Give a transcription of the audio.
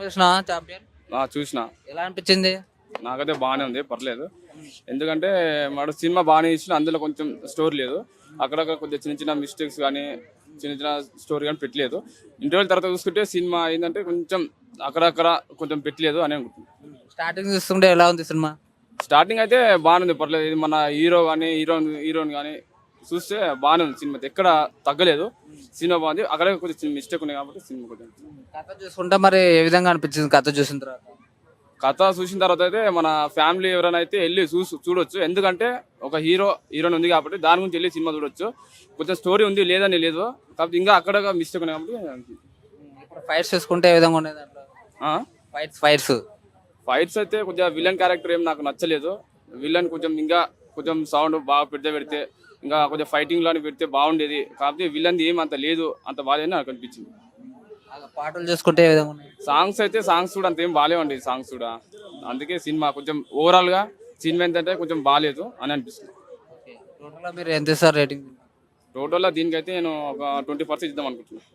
చూసినావా చాంపియన్? చూసిన. ఎలా అనిపించింది? నాకైతే బాగానే ఉంది, పర్లేదు. ఎందుకంటే వాడు సినిమా బాగానే ఇచ్చిన, అందులో కొంచెం స్టోరీ లేదు. అక్కడక్కడ కొంచెం చిన్న చిన్న మిస్టేక్స్ కానీ చిన్న చిన్న స్టోరీ కానీ పెట్టలేదు. ఇంటర్వెల్ తర్వాత చూసుకుంటే సినిమా ఏంటంటే కొంచెం అక్కడక్కడ కొంచెం పెట్టలేదు అని అనుకుంటున్నాను. స్టార్టింగ్ చూస్తుంటే ఎలా ఉంది సినిమా? స్టార్టింగ్ అయితే బాగానే ఉంది, పర్లేదు. ఇది మన హీరో కానీ హీరోయిన్ కానీ చూస్తే బాగానే ఉంది. సినిమా ఎక్కడ తగ్గలేదు, సినిమా బాగుంది. అక్కడ కొంచెం మిస్టేక్ ఉన్నాయి కాబట్టి సినిమా కొంచెం. కథ చూసుకుంటే మరి ఏ విధంగా అనిపించింది కథ చూసిన తర్వాత? కథ చూసిన తర్వాత అయితే మన ఫ్యామిలీ ఎవరైనా అయితే వెళ్ళి చూడొచ్చు. ఎందుకంటే ఒక హీరోయిన్ ఉంది కాబట్టి దాని గురించి వెళ్ళి సినిమా చూడొచ్చు. కొంచెం స్టోరీ ఉంది, లేదని లేదు, కాబట్టి ఇంకా అక్కడ మిస్టేక్ ఉన్నాయి కాబట్టి. ఇప్పుడు ఫైట్స్ చూసుకుంటే ఏ విధంగా ఉండేది దాంట్లో? ఫైట్స్ అయితే కొంచెం విలన్ క్యారెక్టర్ ఏం నాకు నచ్చలేదు. విలన్ ఇంకా కొంచెం సౌండ్ బాగా పెడితే ఇంకా కొంచెం ఫైటింగ్ లోని పెడితే బాగుండేది. కాకపోతే విలన్ ఏం అంత లేదు, అంత బాగాలేదని నాకు అనిపించింది. పాటలు చూసుకుంటే ఏ విధంగా ఉన్నాయి? సాంగ్స్ కూడా అంత ఏం బాగాలేవండి. సాంగ్స్ కూడా అందుకే సినిమా కొంచెం ఓవరాల్ గా సినిమా ఏంటంటే కొంచెం బాగాలేదు అని అనిపిస్తుంది. టోటల్గా మీరు ఎంత ఇస్తారు రేటింగ్? టోటల్ దీనికైతే నేను ఒక 20% ఇద్దాం అనుకుంటున్నాను.